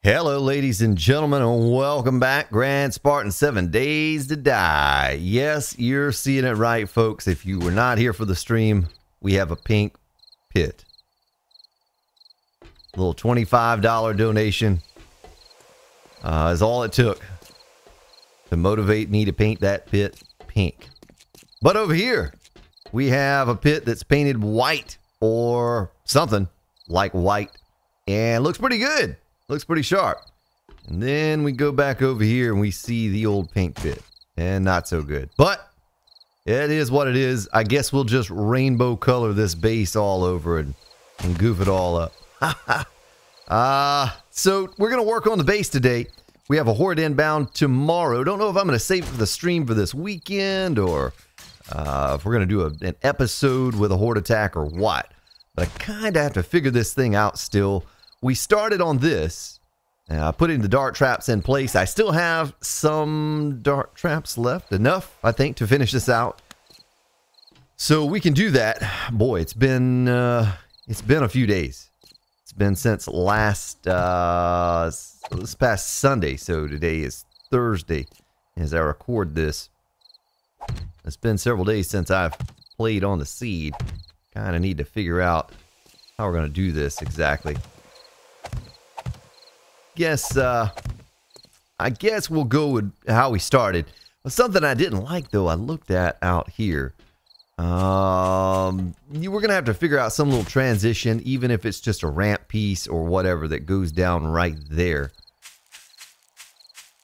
Hello, ladies and gentlemen, and welcome back. Grand Spartan 7 Days to Die. Yes, you're seeing it right, folks. If you were not here for the stream, we have a pink pit. A little $25 donation is all it took to motivate me to paint that pit pink. But over here, we have a pit that's painted white or something like white, and looks pretty good. Looks pretty sharp. And then we go back over here and we see the old pink pit. And not so good. But it is what it is. I guess we'll just rainbow color this base all over and goof it all up. So we're going to work on the base today. We have a horde inbound tomorrow. Don't know if I'm going to save it for the stream for this weekend or if we're going to do an episode with a horde attack or what. But I kind of have to figure this thing out still. We started on this, putting the dart traps in place. I still have some dart traps left, enough, I think, to finish this out. So we can do that. Boy, it's been a few days. It's been since this past Sunday. So today is Thursday as I record this. It's been several days since I've played on the seed. Kind of need to figure out how we're going to do this exactly. I guess we'll go with how we started. But something I didn't like, though, I looked at out here. We're going to have to figure out some little transition, even if it's just a ramp piece or whatever that goes down right there.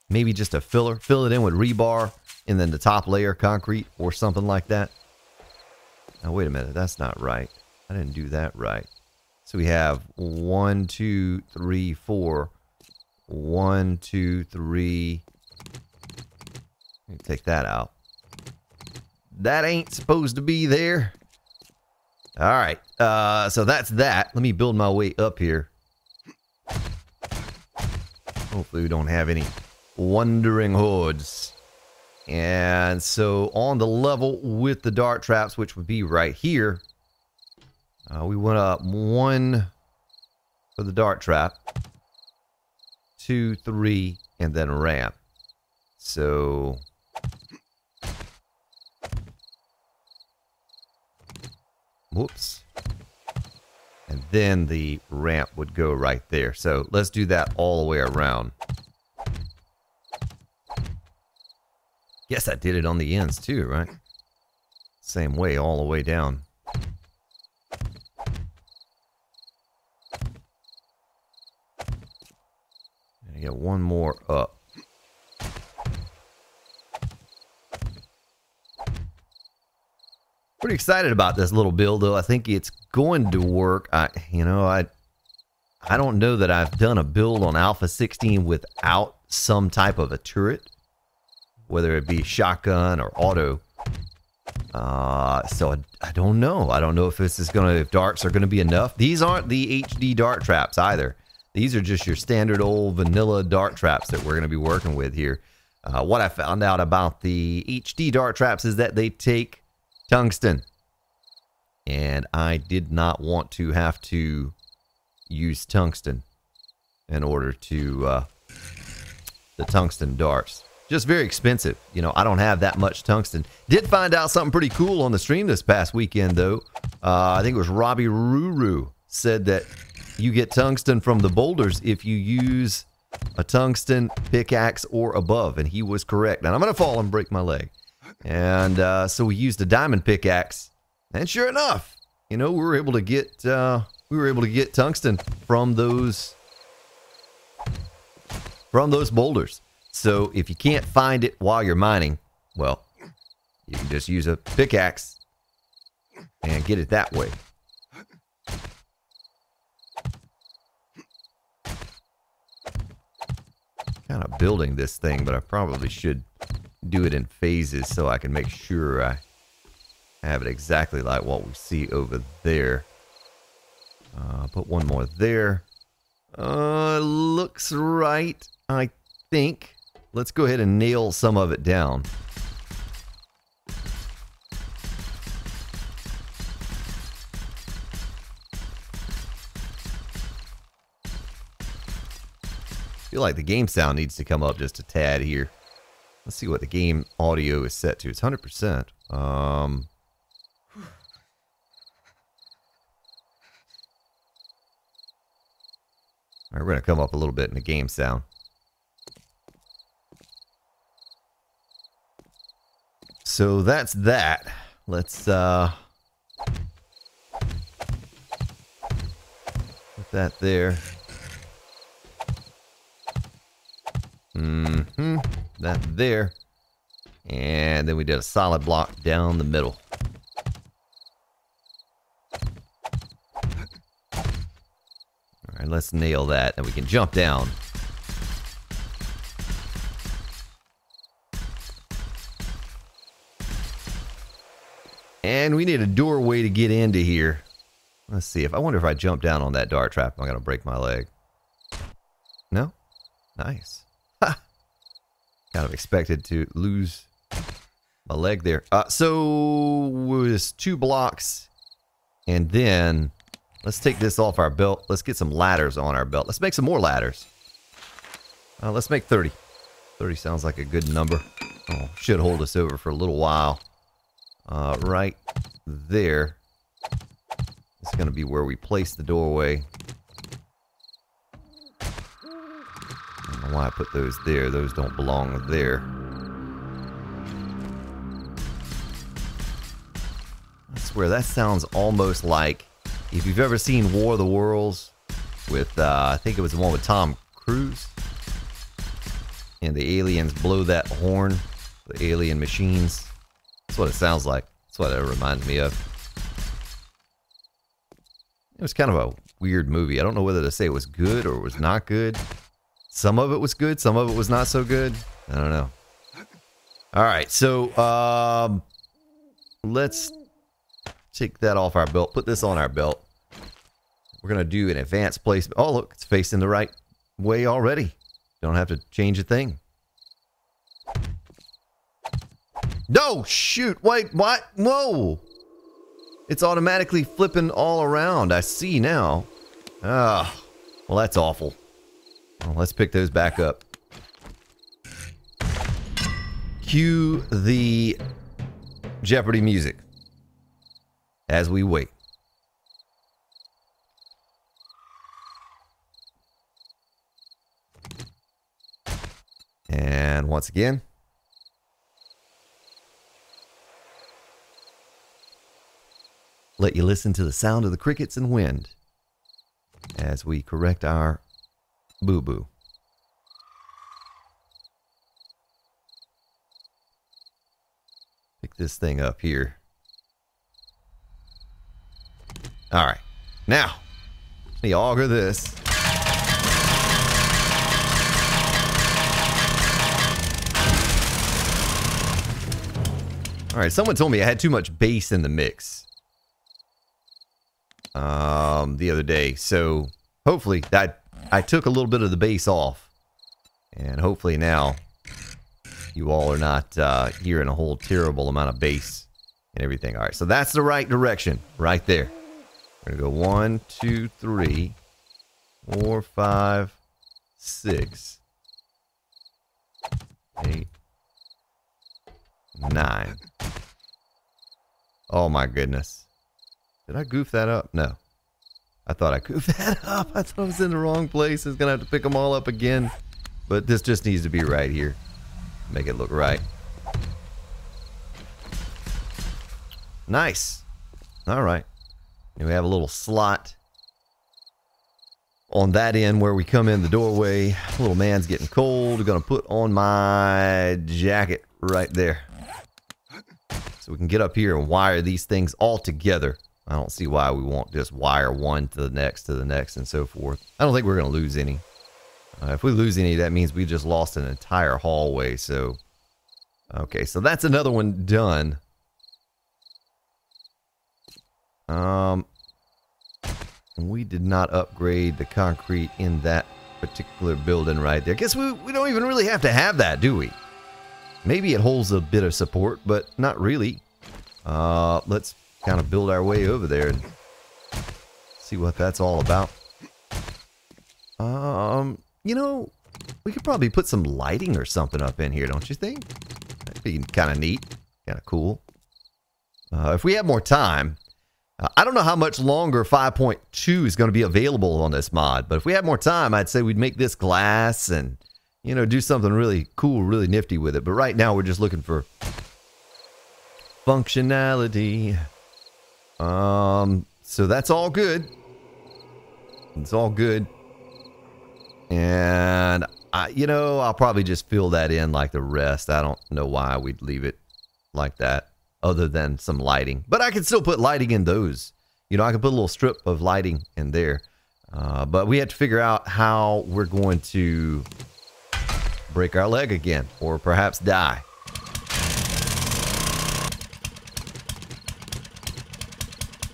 Maybe just a filler. Fill it in with rebar and then the top layer concrete or something like that. Now, wait a minute. That's not right. I didn't do that right. So we have 1, 2, 3, 4... 1, 2, 3. Let me take that out. That ain't supposed to be there. All right. So that's that. Let me build my way up here. Hopefully we don't have any wandering hordes. And so on the level with the dart traps, which would be right here, we went up 1 for the dart trap. 2, 3, and then ramp. So whoops. And then the ramp would go right there. So let's do that all the way around. Guess I did it on the ends too, right? Same way all the way down. Get one more up. Pretty excited about this little build, though. I think it's going to work. I don't know that I've done a build on Alpha 16 without some type of a turret, whether it be shotgun or auto. So I don't know. I don't know if this is if darts are gonna be enough. These aren't the HD dart traps either. These are just your standard old vanilla dart traps that we're going to be working with here. What I found out about the HD dart traps is that they take tungsten. And I did not want to have to use tungsten in order to the tungsten darts. Just very expensive. You know, I don't have that much tungsten. Did find out something pretty cool on the stream this past weekend, though. I think it was Robbie Ruru said that you get tungsten from the boulders if you use a tungsten pickaxe or above, and he was correct. And I'm gonna fall and break my leg. And so we used a diamond pickaxe, and sure enough, you know, we were able to get tungsten from those boulders. So if you can't find it while you're mining, well, you can just use a pickaxe and get it that way. Kind of building this thing, but I probably should do it in phases so I can make sure I have it exactly like what we see over there. Put one more there. Looks right, I think. Let's go ahead and nail some of it down. feel like the game sound needs to come up just a tad here. Let's see what the game audio is set to. It's 100%. All right, we're going to come up a little bit in the game sound. So that's that. Let's put that there. That there. And then we did a solid block down the middle. All right, let's nail that, and we can jump down. And we need a doorway to get into here. Let's see. I wonder if I jump down on that dart trap, I'm going to break my leg. No? Nice. Ha! Kind of expected to lose my leg there. So it was 2 blocks. And then let's take this off our belt. Let's get some ladders on our belt. Let's make some more ladders. Let's make 30. 30 sounds like a good number. Oh, should hold us over for a little while. Right there. It's going to be where we place the doorway. I don't know why I put those there. Those don't belong there. I swear, that sounds almost like, if you've ever seen War of the Worlds with, I think it was the one with Tom Cruise. And the aliens blow that horn. The alien machines. That's what it sounds like. That's what it reminded me of. It was kind of a weird movie. I don't know whether to say it was good or it was not good. Some of it was good. Some of it was not so good. I don't know. All right. So let's take that off our belt. Put this on our belt. We're going to do an advanced placement. Oh, look. It's facing the right way already. Don't have to change a thing. No, shoot. Wait, what? Whoa. It's automatically flipping all around. I see now. Ah, well, that's awful. Well, let's pick those back up. Cue the Jeopardy music as we wait. And once again, let you listen to the sound of the crickets and wind as we correct our boo-boo. Pick this thing up here. All right. Now, let me auger this. All right, someone told me I had too much bass in the mix the other day, so hopefully that I took a little bit of the bass off, and hopefully now you all are not hearing a whole terrible amount of bass and everything. All right, so that's the right direction right there. We're gonna go 1, 2, 3, 4, 5, 6, 8, 9. Oh my goodness. Did I goof that up? No. I thought I goofed that up. I thought I was in the wrong place. I was going to have to pick them all up again. But this just needs to be right here. Make it look right. Nice. All right. And we have a little slot on that end where we come in the doorway. Little man's getting cold. I'm going to put on my jacket right there. So we can get up here and wire these things all together. I don't see why we won't just wire one to the next, and so forth. I don't think we're going to lose any. If we lose any, that means we just lost an entire hallway. So, okay, so that's another one done. We did not upgrade the concrete in that particular building right there. Guess we don't even really have to have that, do we? Maybe it holds a bit of support, but not really. Let's kind of build our way over there and see what that's all about. You know, We could probably put some lighting or something up in here, don't you think? That'd be kind of neat, kind of cool. If we have more time, I don't know how much longer 5.2 is going to be available on this mod, but if we had more time, I'd say we'd make this glass and, you know, do something really cool, really nifty with it. But right now, we're just looking for functionality. So that's all good. It's all good. And, you know, I'll probably just fill that in like the rest. I don't know why we'd leave it like that, other than some lighting. But I can still put lighting in those. You know, I can put a little strip of lighting in there. But we have to figure out how we're going to break our leg again, or perhaps die.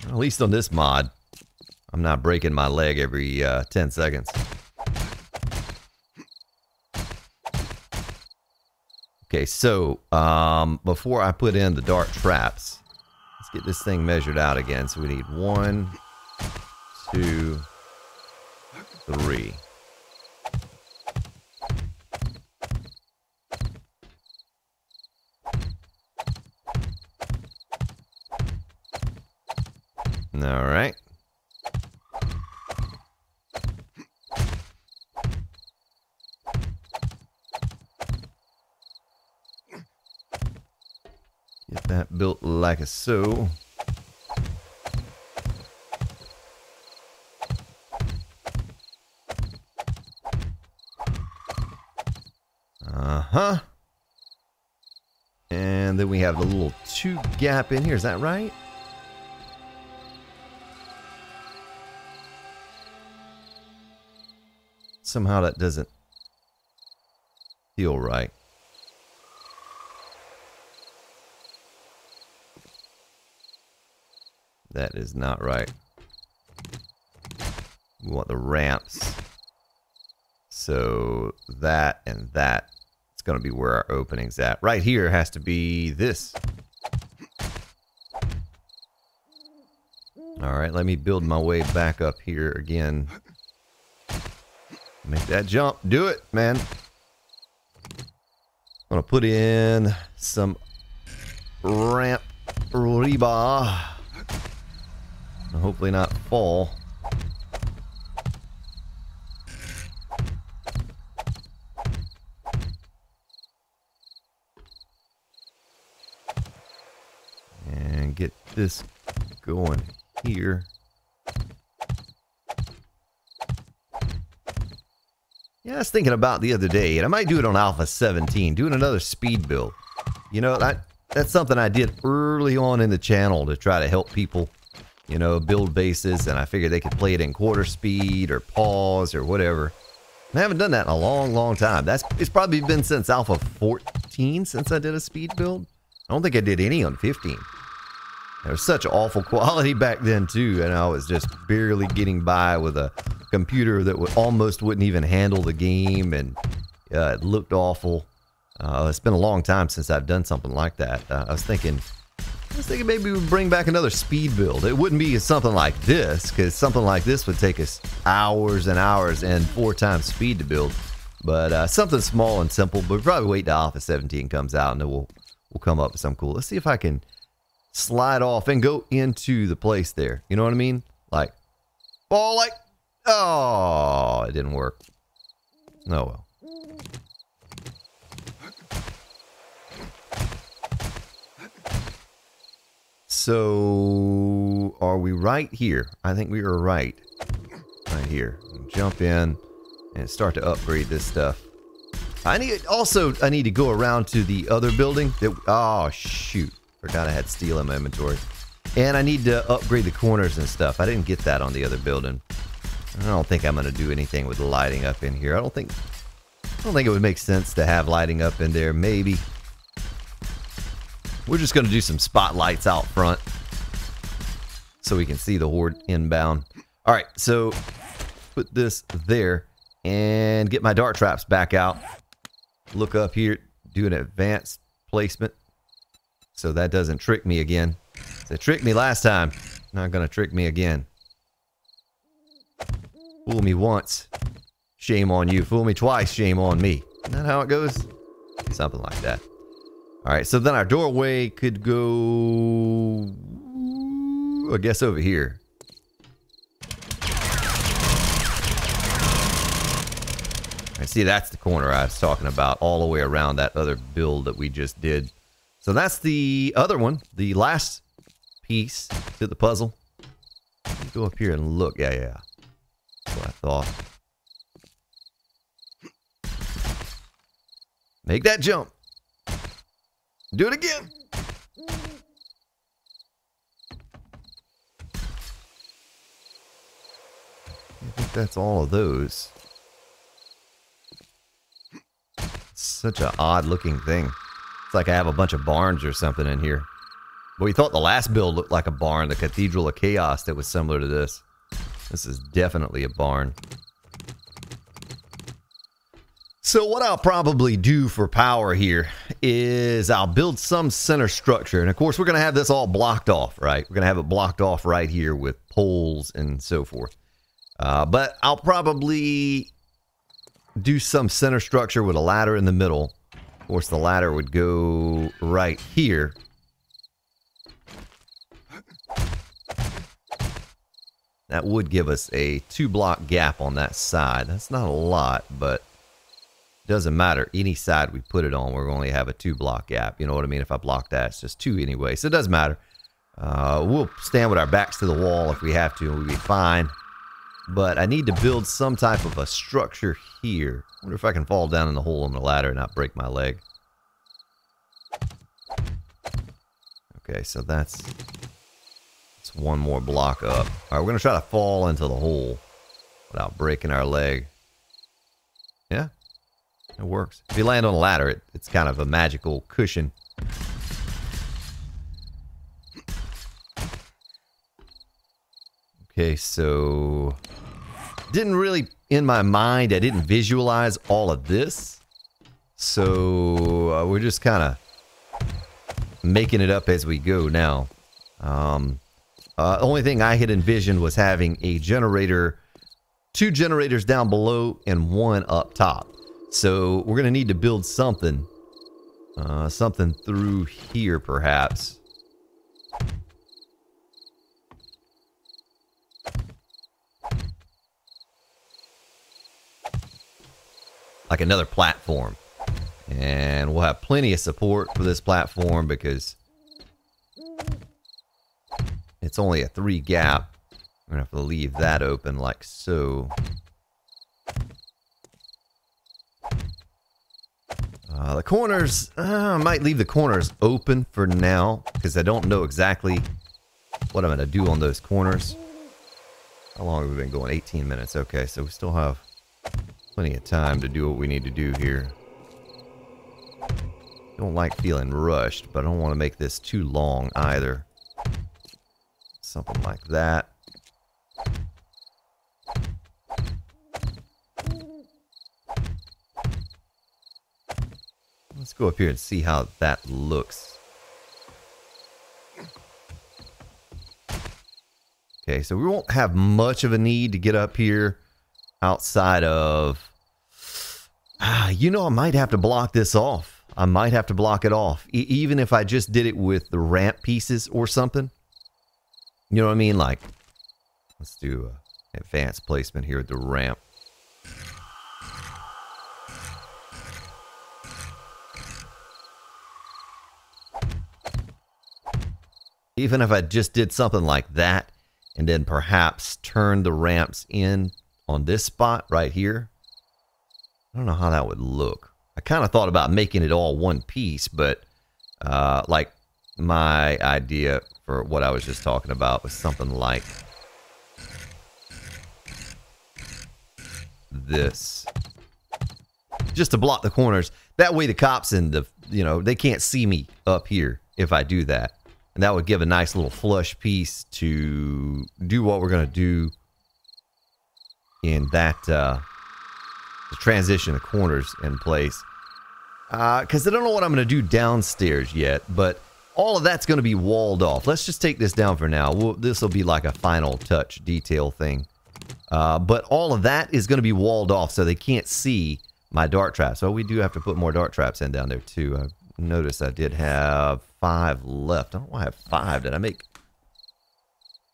At least on this mod, I'm not breaking my leg every 10 seconds. Okay, so before I put in the dart traps, let's get this thing measured out again. So we need 1, 2, 3. All right. Get that built like a so. Uh-huh. And then we have the little tube gap in here. Is that right? Somehow that doesn't feel right. That is not right. We want the ramps. So that and that. It's going to be where our opening's at. Right here has to be this. Alright, let me build my way back up here again. Make that jump. Do it, man. I'm going to put in some ramp rebar. Hopefully not fall. And get this going here. Yeah, I was thinking about the other day, and I might do it on Alpha 17, doing another speed build. You know, that's something I did early on in the channel to try to help people, you know, build bases, and I figured they could play it in quarter speed or pause or whatever. And I haven't done that in a long, long time. It's probably been since Alpha 14 since I did a speed build. I don't think I did any on 15. There was such awful quality back then too, and I was just barely getting by with a computer that almost wouldn't even handle the game, and it looked awful. It's been a long time since I've done something like that. I was thinking maybe we'd bring back another speed build. It wouldn't be something like this, because something like this would take us hours and hours and 4 times speed to build. But something small and simple. But we'll probably wait till Alpha 17 comes out, and then we'll come up with something cool. Let's see if I can slide off and go into the place there. You know what I mean? Like, oh, it didn't work. Oh well. So, are we right here? I think we are right here. Jump in and start to upgrade this stuff. I need to go around to the other building. Oh shoot! Forgot I had steel in my inventory. And I need to upgrade the corners and stuff. I didn't get that on the other building. I don't think I'm going to do anything with the lighting up in here. I don't think it would make sense to have lighting up in there. Maybe. We're just going to do some spotlights out front so we can see the horde inbound. All right, so put this there and get my dart traps back out. Look up here, do an advanced placement so that doesn't trick me again. It tricked me last time. Not going to trick me again. Fool me once, Shame on you. Fool me twice, shame on me. Isn't that how it goes? Something like that. Alright, so then our doorway could go, I guess, over here. I see, that's the corner I was talking about, all the way around that other build that we just did. So that's the other one, the last piece to the puzzle. Go up here and look. Yeah. That's what I thought. Make that jump. Do it again. I think that's all of those. It's such an odd looking thing. It's like I have a bunch of barns or something in here. But we thought the last build looked like a barn, the Cathedral of Chaos, that was similar to this. This is definitely a barn. So what I'll probably do for power here is I'll build some center structure. And of course, we're going to have this all blocked off, right? We're going to have it blocked off right here with poles and so forth. But I'll probably do some center structure with a ladder in the middle. Of course, the ladder would go right here. That would give us a 2-block gap on that side. That's not a lot, but it doesn't matter. Any side we put it on, we're going to have a 2-block gap. You know what I mean? If I block that, it's just 2 anyway. So it doesn't matter. We'll stand with our backs to the wall if we have to, and we'll be fine. But I need to build some type of a structure here. I wonder if I can fall down in the hole on the ladder and not break my leg. Okay, so that's one more block up. Alright, we're going to try to fall into the hole without breaking our leg. Yeah, it works. If you land on a ladder, it's kind of a magical cushion. Okay, so didn't really, in my mind, I didn't visualize all of this. So we're just kind of making it up as we go now. The only thing I had envisioned was having a generator, 2 generators down below and 1 up top. So we're going to need to build something. Something through here, perhaps. Like another platform. And we'll have plenty of support for this platform because it's only a 3 gap. I'm going to have to leave that open like so. The corners, I might leave the corners open for now because I don't know exactly what I'm going to do on those corners. How long have we been going? 18 minutes. Okay, so we still have plenty of time to do what we need to do here. Don't like feeling rushed, but I don't want to make this too long either. Something like that. Let's go up here and see how that looks. Okay, so we won't have much of a need to get up here outside of... you know, I might have to block this off. I might have to block it off. Even if I just did it with the ramp pieces or something. You know what I mean? Like, let's do advanced placement here with the ramp. Even if I just did something like that, and then perhaps turn the ramps in on this spot right here. I don't know how that would look. I kind of thought about making it all one piece, but like my idea for what I was just talking about was something like this. Just to block the corners. That way the cops and the, you know, they can't see me up here if I do that. And that would give a nice little flush piece to do what we're going to do in that to transition the corners in place. Because I don't know what I'm going to do downstairs yet, but all of that's going to be walled off. Let's just take this down for now. This will be like a final touch detail thing. But all of that is going to be walled off so they can't see my dart traps. So we do have to put more dart traps in down there too. I noticed I did have 5 left. I don't know why I have 5. Did I make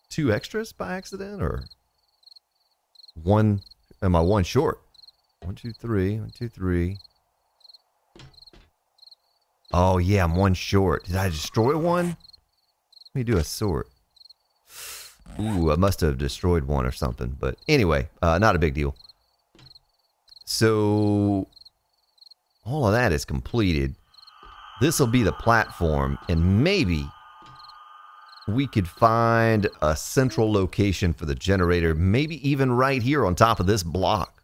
2 extras by accident or 1? Am I 1 short? 1, 2, 3. 1, 2, 3. Oh yeah, I'm 1 short. Did I destroy 1? Let me do a sort. Ooh, I must have destroyed 1 or something. But anyway, not a big deal. So all of that is completed. This will be the platform, and maybe we could find a central location for the generator, maybe even right here on top of this block.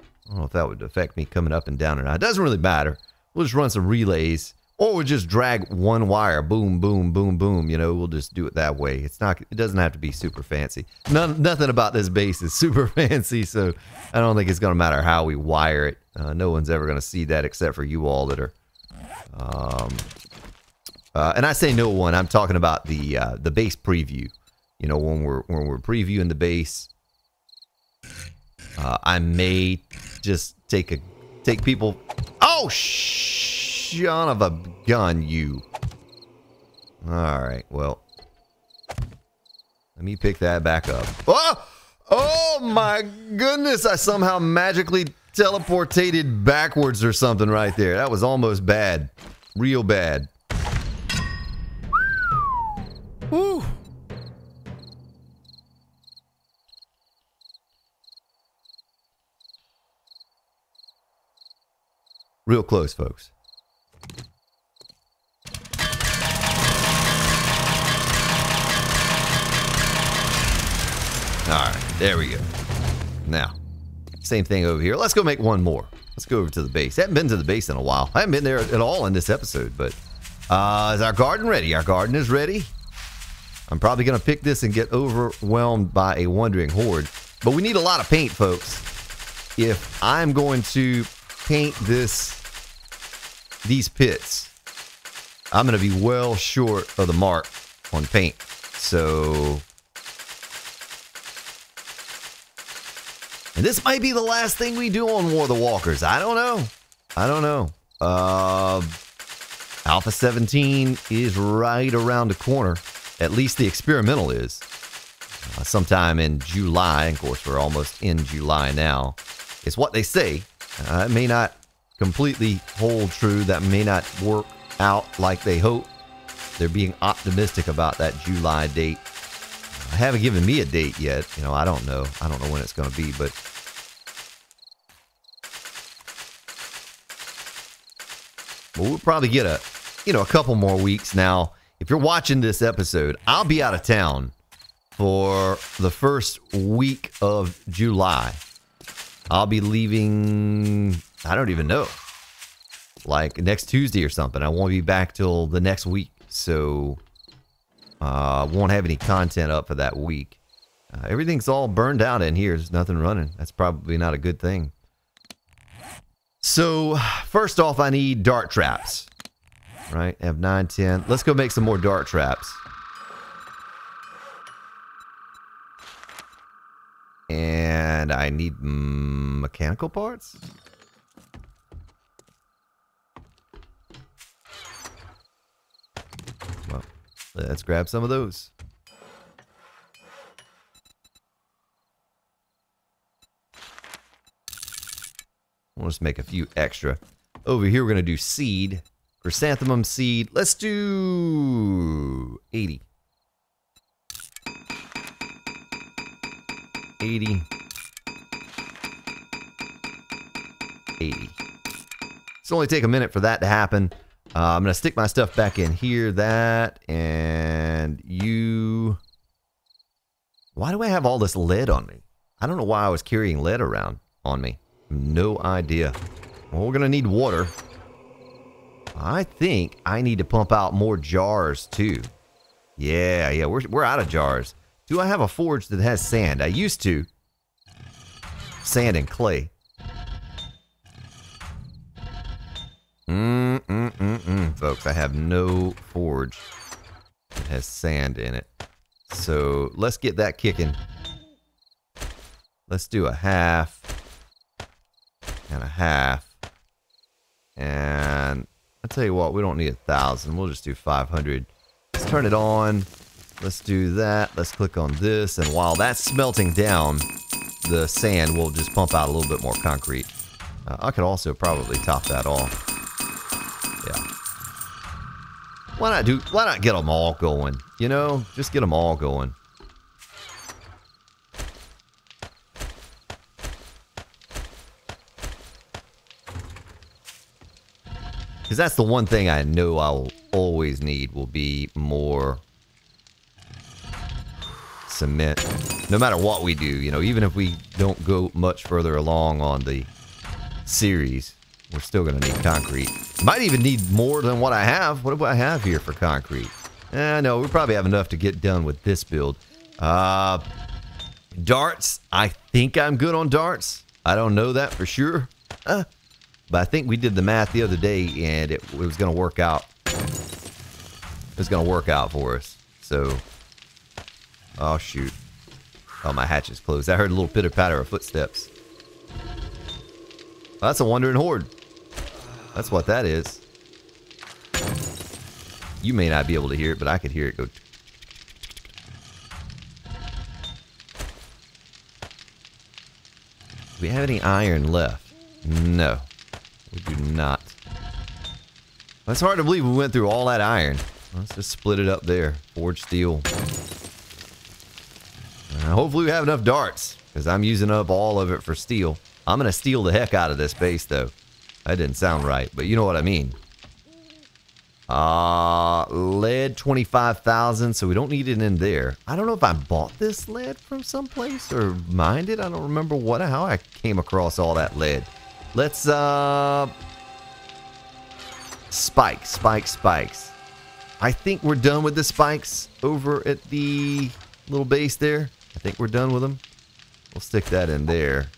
I don't know if that would affect me coming up and down or not. It doesn't really matter. We'll just run some relays, or we'll just drag 1 wire, boom, boom, boom, boom. You know, we'll just do it that way. It doesn't have to be super fancy. Nothing about this base is super fancy, so I don't think it's going to matter how we wire it. No one's ever going to see that except for you all that are. And I say no one. I'm talking about the base preview. You know, when we're previewing the base, I may just take people. Oh, son of a gun, you. All right, well, let me pick that back up. Oh my goodness! I somehow magically teleportated backwards or something right there. That was almost bad, real bad. Woo. Real close, folks. All right, there we go. Now, same thing over here. Let's go make 1 more. Let's go over to the base. I haven't been to the base in a while. I haven't been there at all in this episode, but is our garden ready? Our garden is ready. I'm probably going to pick this and get overwhelmed by a wandering horde, but we need a lot of paint, folks. If I'm going to paint these pits, I'm going to be well short of the mark on paint. So, and this might be the last thing we do on War of the Walkers. I don't know. I don't know. Alpha 17 is right around the corner. At least the experimental is. Sometime in July. Of course, we're almost in July now. It's what they say. It may not completely hold true. That may not work out like they hope. They're being optimistic about that July date. I haven't given me a date yet. You know, I don't know. I don't know when it's going to be, but we'll probably get a couple more weeks. Now, if you're watching this episode, I'll be out of town for the first week of July. I'll be leaving, I don't even know, like next Tuesday or something. I won't be back till the next week. So, won't have any content up for that week. Everything's all burned out in here. There's nothing running. That's probably not a good thing. So, first off, I need dart traps. Right? I have 9, 10. Let's go make some more dart traps. And I need mechanical parts. Well, let's grab some of those. We'll just make a few extra. Over here, we're going to do seed. Chrysanthemum seed. Let's do 80. 80. 80. It's only take a minute for that to happen. I'm going to stick my stuff back in here. That and you. Why do I have all this lead on me? I don't know why I was carrying lead around on me. No idea. Well, we're going to need water. I think I need to pump out more jars too. Yeah, we're out of jars. Do I have a forge that has sand? I used to. Sand and clay. Folks, I have no forge that has sand in it. So let's get that kicking. Let's do a half and a half. And I'll tell you what, we don't need 1,000. We'll just do 500. Let's turn it on. Let's do that. Let's click on this. And while that's smelting down, the sand will just pump out a little bit more concrete. I could also probably top that off. Yeah. Why not get them all going? You know, just get them all going. Because that's the one thing I know I'll always need will be more cement. No matter what we do, you know, even if we don't go much further along on the series, we're still going to need concrete. Might even need more than what I have. What do I have here for concrete? No, we probably have enough to get done with this build. Darts, I think I'm good on darts. I don't know that for sure. But I think we did the math the other day, and it was going to work out. It was going to work out for us. So, oh shoot. Oh, my hatch is closed. I heard a little pitter-patter of footsteps. Oh, that's a wandering horde. That's what that is. You may not be able to hear it, but I could hear it go. Do we have any iron left? No. We do not. It's hard to believe we went through all that iron. Let's just split it up there. Forge steel. Hopefully we have enough darts, because I'm using up all of it for steel. I'm going to steal the heck out of this base, though. That didn't sound right, but you know what I mean. Lead 25,000, so we don't need it in there. I don't know if I bought this lead from someplace or mined it. I don't remember how I came across all that lead. Let's, spikes. I think we're done with the spikes over at the little base there. I think we're done with them. We'll stick that in there.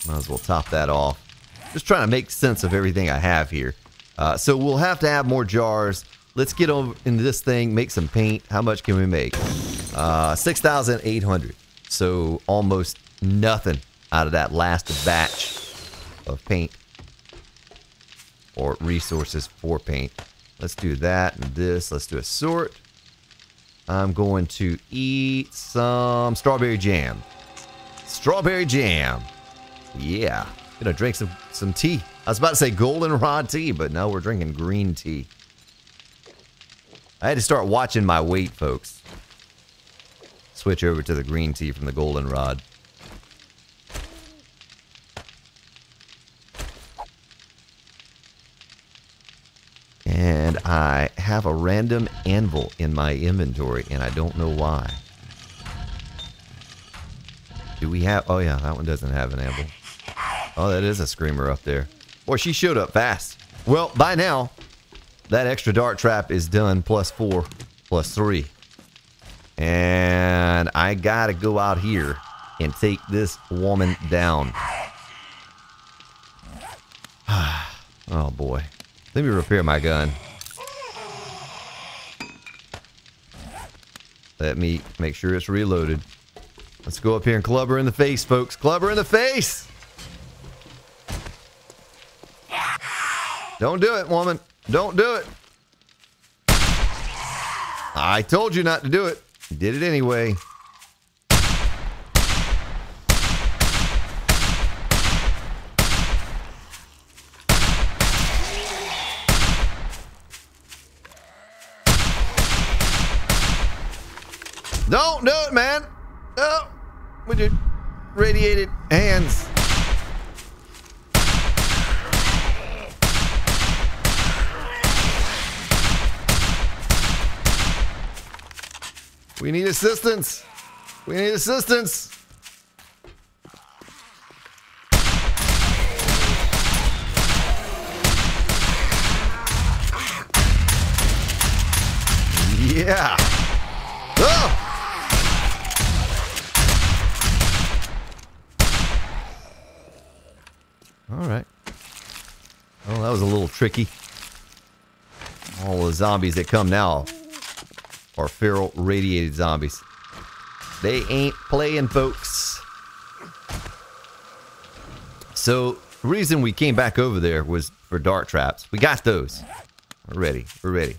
Might as well top that off. Just trying to make sense of everything I have here. So we'll have to have more jars. Let's get over into this thing, make some paint. How much can we make? 6,800. So almost nothing out of that last batch of paint or resources for paint. Let's do that and this. Let's do a sort. I'm going to eat some strawberry jam. Strawberry jam. Yeah. Gonna drink some tea. I was about to say goldenrod tea, but no, we're drinking green tea. I had to start watching my weight, folks. Switch over to the green tea from the goldenrod. And I have a random anvil in my inventory, and I don't know why. Do we have... Oh, yeah, that one doesn't have an anvil. Oh, that is a screamer up there. Boy, she showed up fast. Well, by now, that extra dart trap is done, +4, +3. And I gotta go out here and take this woman down. Oh, boy. Let me repair my gun. Let me make sure it's reloaded. Let's go up here and club her in the face, folks. Club her in the face! Don't do it, woman. Don't do it. I told you not to do it. You did it anyway. Don't do it, man. Oh, with your radiated hands. We need assistance. We need assistance. Yeah. Oh. All right. Well, that was a little tricky. All the zombies that come now are feral radiated zombies. They ain't playing, folks. So, the reason we came back over there was for dart traps. We got those. We're ready. We're ready.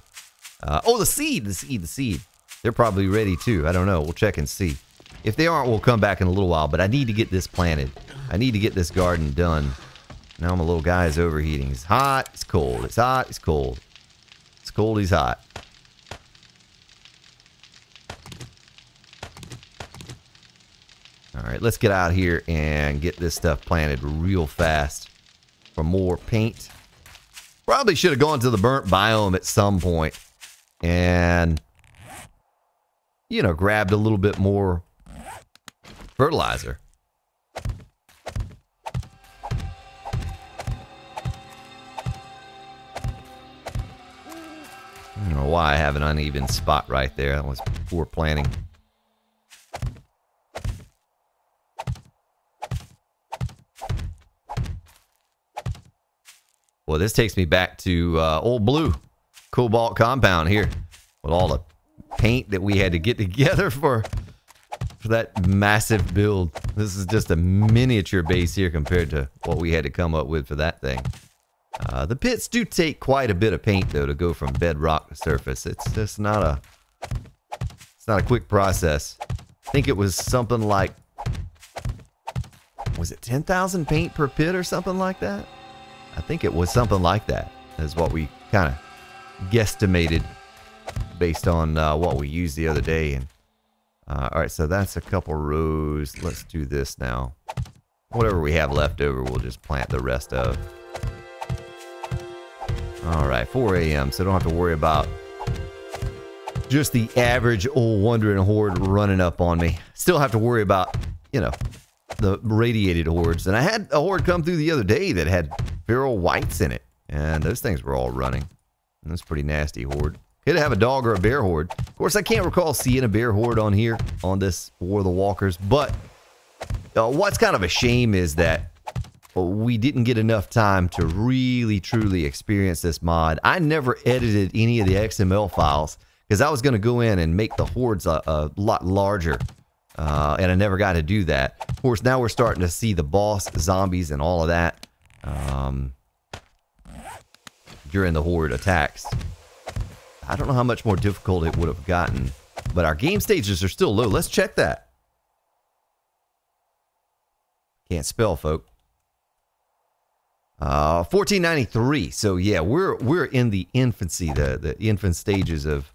Oh, the seed. The seed. They're probably ready, too. I don't know. We'll check and see. If they aren't, we'll come back in a little while. But I need to get this planted. I need to get this garden done. Now my little guy is overheating. It's hot. It's cold. It's hot. It's cold. It's cold. He's hot. All right, let's get out here and get this stuff planted real fast for more paint. Probably should have gone to the burnt biome at some point and, you know, grabbed a little bit more fertilizer. I don't know why I have an uneven spot right there. That was poor planning. Well, this takes me back to Old Blue Cobalt Compound here with all the paint that we had to get together for that massive build. This is just a miniature base here compared to what we had to come up with for that thing. The pits do take quite a bit of paint, though, to go from bedrock to surface. It's just not a quick process. I think it was something like, was it 10,000 paint per pit or something like that? I think it was something like that, is what we kind of guesstimated based on what we used the other day. And all right, so that's a couple rows. Let's do this now. Whatever we have left over, we'll just plant the rest of. All right, 4 a.m., so don't have to worry about just the average old wandering horde running up on me. Still have to worry about, you know, the radiated hordes. And I had a horde come through the other day that had feral whites in it, and those things were all running. And that's a pretty nasty horde. Could have a dog or a bear horde. Of course, I can't recall seeing a bear horde on here on this War of the Walkers, but what's kind of a shame is that we didn't get enough time to really truly experience this mod. I never edited any of the XML files because I was going to go in and make the hordes a lot larger. And I never got to do that. Of course, now we're starting to see the boss zombies and all of that during the horde attacks. I don't know how much more difficult it would have gotten, but our game stages are still low. Let's check that. Can't spell, folk. 1493. So yeah, we're in the infancy, the infant stages of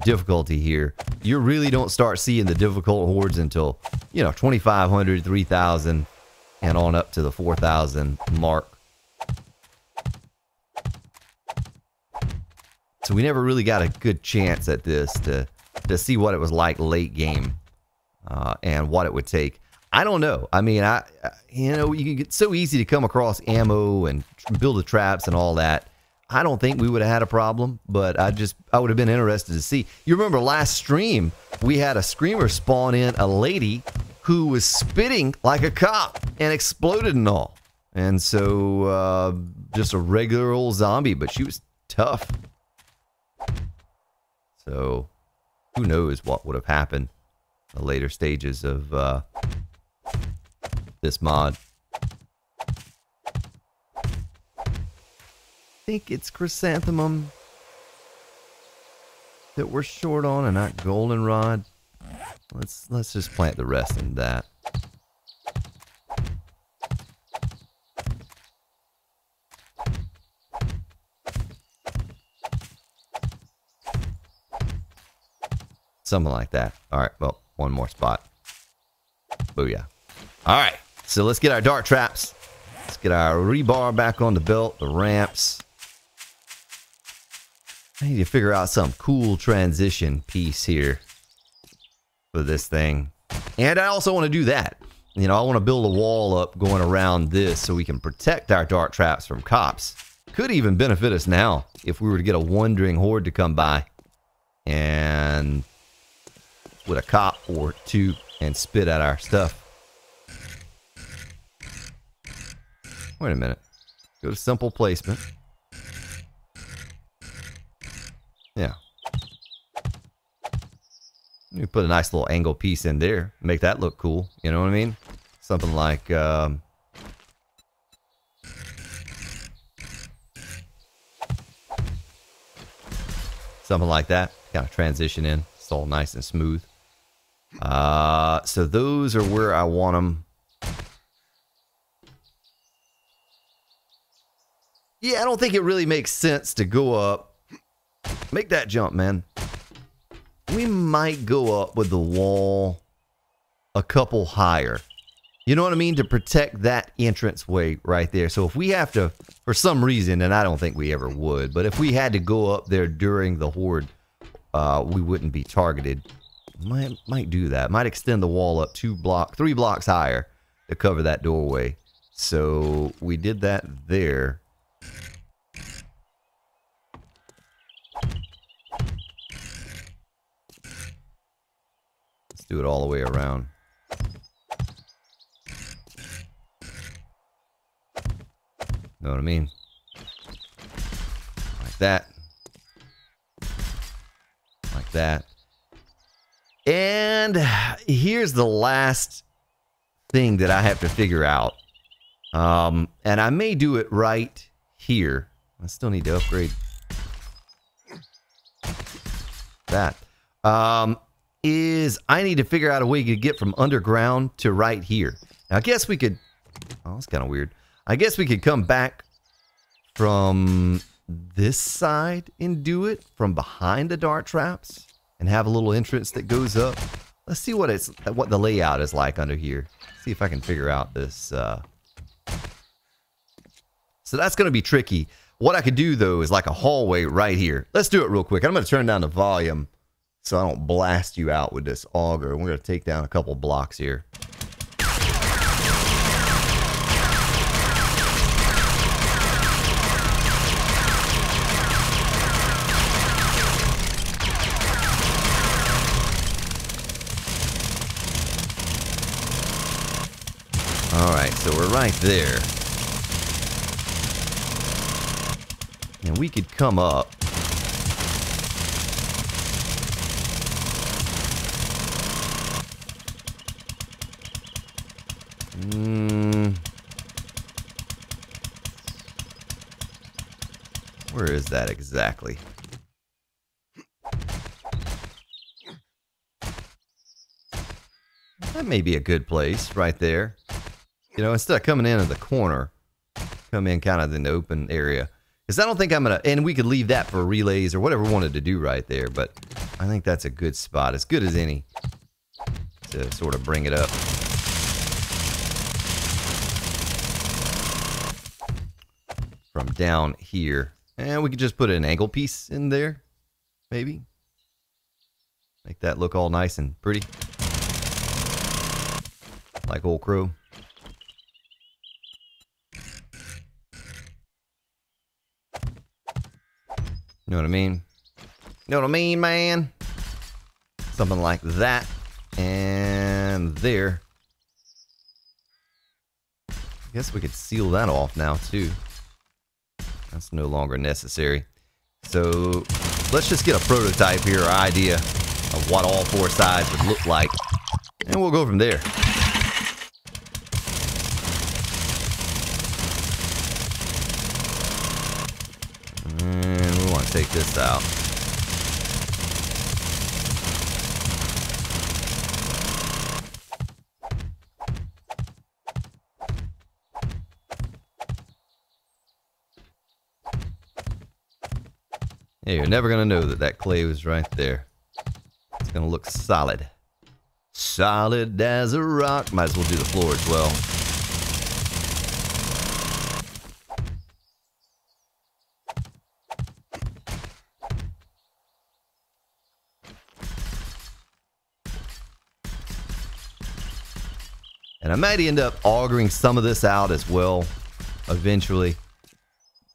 difficulty here. You really don't start seeing the difficult hordes until, you know, 2,500, 3,000, and on up to the 4,000 mark. So we never really got a good chance at this to see what it was like late game and what it would take. I don't know. I mean, you know, you can get so easy to come across ammo and build the traps and all that. I don't think we would have had a problem, but I would have been interested to see. You remember last stream, we had a screamer spawn in a lady who was spitting like a cop and exploded and all. And so, just a regular old zombie, but she was tough. So, who knows what would have happened in the later stages of this mod. I think it's chrysanthemum that we're short on and not goldenrod. Let's just plant the rest in that. Something like that. All right, well, one more spot. Booyah. All right, so let's get our dart traps. Let's get our rebar back on the belt, the ramps. I need to figure out some cool transition piece here for this thing. And I also want to do that. You know, I want to build a wall up going around this so we can protect our dart traps from cops. Could even benefit us now if we were to get a wandering horde to come by and with a cop or two and spit at our stuff. Wait a minute. Go to simple placement. Yeah. You put a nice little angle piece in there, make that look cool. You know what I mean? Something like something like that. Kind of transition in. It's all nice and smooth. So those are where I want them. Yeah, I don't think it really makes sense to go up. Make that jump, man. We might go up with the wall a couple higher. You know what I mean? To protect that entranceway right there. So if we have to, for some reason, and I don't think we ever would, but if we had to go up there during the horde, we wouldn't be targeted. Might do that. Might extend the wall up 3 blocks higher to cover that doorway. So we did that there. Let's do it all the way around. Know what I mean? Like that. Like that. And here's the last thing that I have to figure out. And I may do it right here. I still need to upgrade that. Is I need to figure out a way to get from underground to right here. Now, I guess we could... Oh, that's kind of weird. I guess we could come back from this side and do it from behind the dart traps and have a little entrance that goes up. Let's see what the layout is like under here. See if I can figure out this. So that's going to be tricky. What I could do, though, is like a hallway right here. Let's do it real quick. I'm going to turn down the volume so I don't blast you out with this auger. We're going to take down a couple blocks here. Alright, so we're right there. And we could come up. Where is that exactly? That may be a good place right there. You know, instead of coming in at the corner, come in kind of in the open area. Because I don't think I'm going to... And we could leave that for relays or whatever we wanted to do right there. But I think that's a good spot. As good as any to sort of bring it up. From down here. And we could just put an angle piece in there. Maybe. Make that look all nice and pretty. Like old Crow. You know what I mean? You know what I mean, man? Something like that. And there. I guess we could seal that off now, too. That's no longer necessary. So, let's just get a prototype here, or idea of what all 4 sides would look like. And we'll go from there. And we want to take this out. Yeah, you're never going to know that that clay was right there. It's going to look solid. Solid as a rock. Might as well do the floor as well. And I might end up augering some of this out as well, eventually.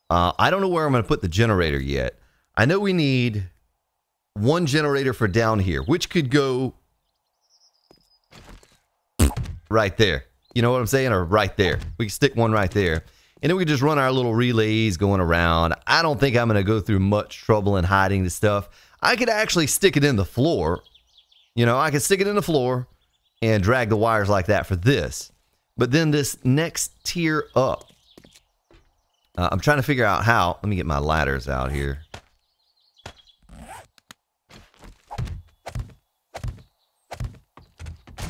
I don't know where I'm going to put the generator yet. I know we need 1 generator for down here, which could go right there. You know what I'm saying? Or right there. We can stick one right there. And then we just run our little relays going around. I don't think I'm going to go through much trouble in hiding the stuff. I could actually stick it in the floor You know, I can stick it in the floor and drag the wires like that for this. But then this next tier up, I'm trying to figure out how. Let me get my ladders out here.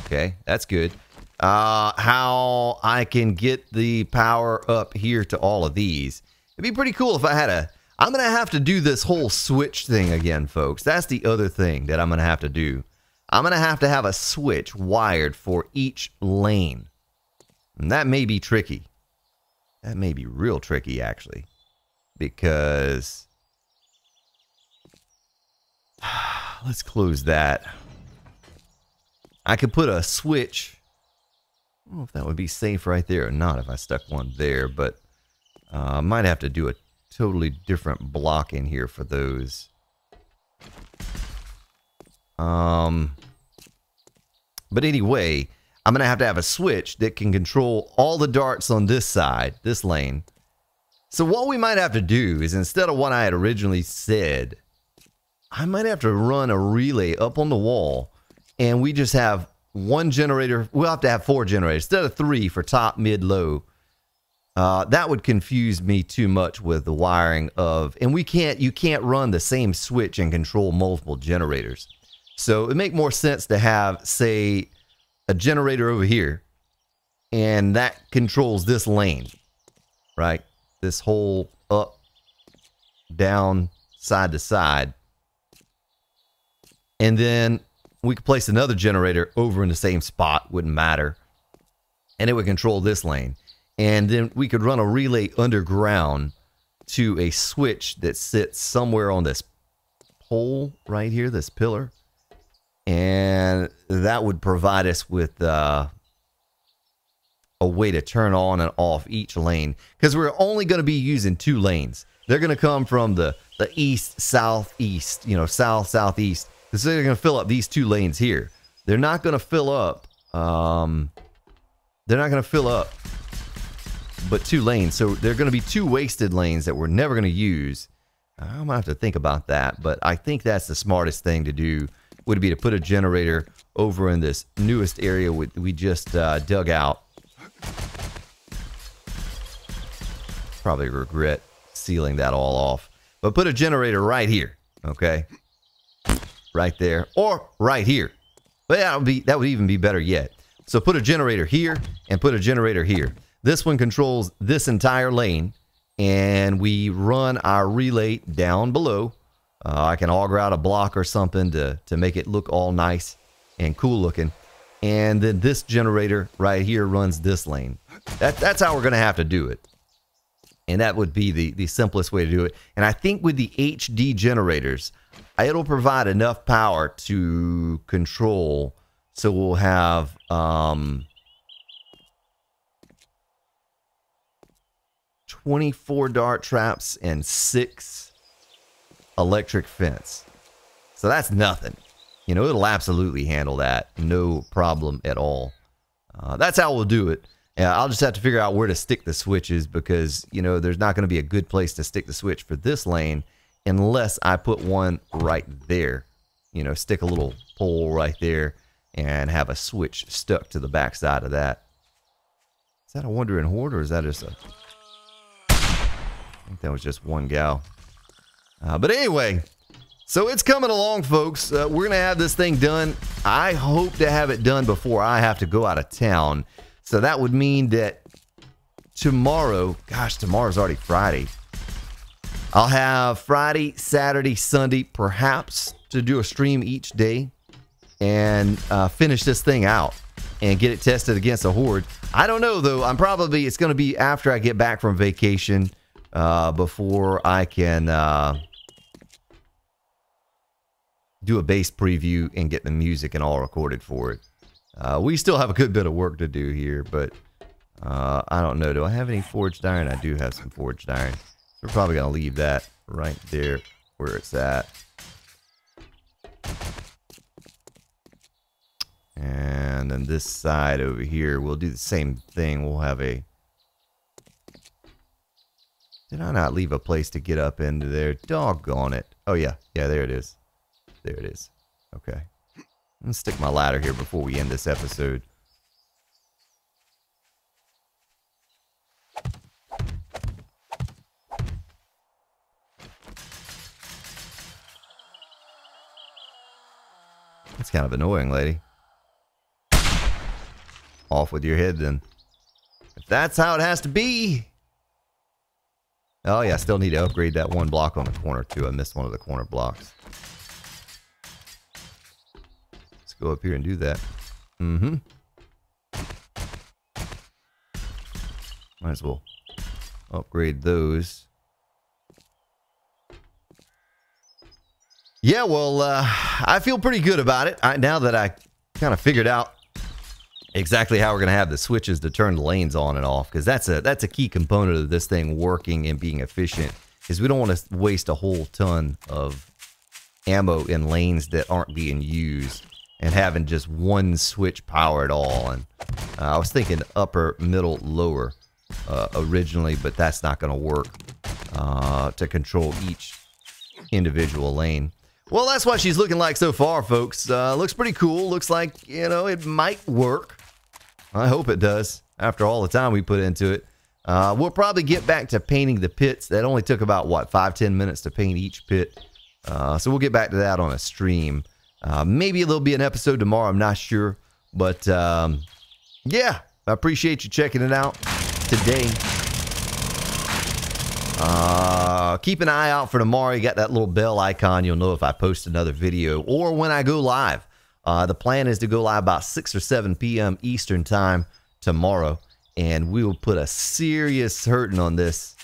Okay, that's good. How I can get the power up here to all of these. It'd be pretty cool if I had a... I'm going to have to do this whole switch thing again, folks. That's the other thing that I'm going to have to do. I'm going to have a switch wired for each lane. And that may be tricky. That may be real tricky, actually. Because... let's close that. I could put a switch... I don't know if that would be safe right there or not if I stuck one there, but I might have to do a totally different block in here for those. But anyway, I'm going to have a switch that can control all the darts on this side, this lane. So what we might have to do is, instead of what I had originally said, I might have to run a relay up on the wall, and we just have one generator. We'll have to have 4 generators instead of 3 for top, mid, low. That would confuse me too much with the wiring of, and you can't run the same switch and control multiple generators. So it would make more sense to have, say, a generator over here, and that controls this lane, right? This whole up, down, side to side. And then we could place another generator over in the same spot, wouldn't matter. And it would control this lane. And then we could run a relay underground to a switch that sits somewhere on this pole right here, this pillar. And that would provide us with a way to turn on and off each lane. Because we're only going to be using 2 lanes. They're going to come from the east, southeast, you know, south, southeast. So they're going to fill up these 2 lanes here. They're not going to fill up. They're not going to fill up but 2 lanes. So they're going to be 2 wasted lanes that we're never going to use. I'm going to have to think about that. But I think that's the smartest thing to do, would be to put a generator over in this newest area we just dug out. Probably regret sealing that all off. But put a generator right here. Okay. Right there, or right here. But that would even be better yet. So put a generator here and put a generator here. This one controls this entire lane, and we run our relay down below. I can auger out a block or something to make it look all nice and cool looking. And then this generator right here runs this lane. That's how we're going to have to do it. And that would be the simplest way to do it. And I think with the HD generators, it'll provide enough power to control. So we'll have 24 dart traps and 6 electric fence. So that's nothing. You know, it'll absolutely handle that. No problem at all. That's how we'll do it. I'll just have to figure out where to stick the switches, because, you know, there's not going to be a good place to stick the switch for this lane unless I put one right there. You know, stick a little pole right there and have a switch stuck to the back side of that. Is that a wandering horde, or is that just a... I think that was just one gal. But anyway, so it's coming along, folks. We're going to have this thing done. I hope to have it done before I have to go out of town. So that would mean that tomorrow, gosh, tomorrow's already Friday. I'll have Friday, Saturday, Sunday, perhaps, to do a stream each day and finish this thing out and get it tested against a horde. I don't know, though. It's going to be after I get back from vacation, before I can do a base preview and get the music and all recorded for it. We still have a good bit of work to do here, but I don't know. Do I have any forged iron? I do have some forged iron. We're probably going to leave that right there where it's at. And then this side over here, we'll do the same thing. We'll have a... Did I not leave a place to get up into there? Doggone it. Oh, yeah. Yeah, there it is. There it is. Okay. Let's stick my ladder here before we end this episode. That's kind of annoying, lady. Off with your head, then. If that's how it has to be. Oh, yeah, I still need to upgrade that one block on the corner, too. I missed one of the corner blocks. Let's go up here and do that. Mm-hmm. Might as well upgrade those. Yeah, well, I feel pretty good about it. Now that I kind of figured out exactly how we're going to have the switches to turn the lanes on and off, because that's a key component of this thing working and being efficient, is we don't want to waste a whole ton of ammo in lanes that aren't being used and having just one switch power at all. And I was thinking upper, middle, lower originally, but that's not going to work to control each individual lane. Well, that's what she's looking like so far, folks. Looks pretty cool. Looks like, you know, it might work. I hope it does, after all the time we put into it. We'll probably get back to painting the pits. That only took about, what, 5-10 minutes to paint each pit. So we'll get back to that on a stream. Maybe there'll be an episode tomorrow. I'm not sure. But, yeah, I appreciate you checking it out today. Keep an eye out for tomorrow. You got that little bell icon. You'll know if I post another video or when I go live. The plan is to go live about 6 or 7 p.m. Eastern time tomorrow, and we will put a serious hurting on this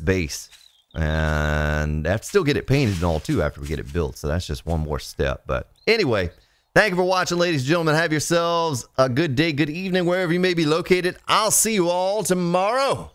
base, and I have to still get it painted and all too after we get it built. So that's just one more step. But anyway, thank you for watching, ladies and gentlemen. Have yourselves a good day, good evening, wherever you may be located. I'll see you all tomorrow.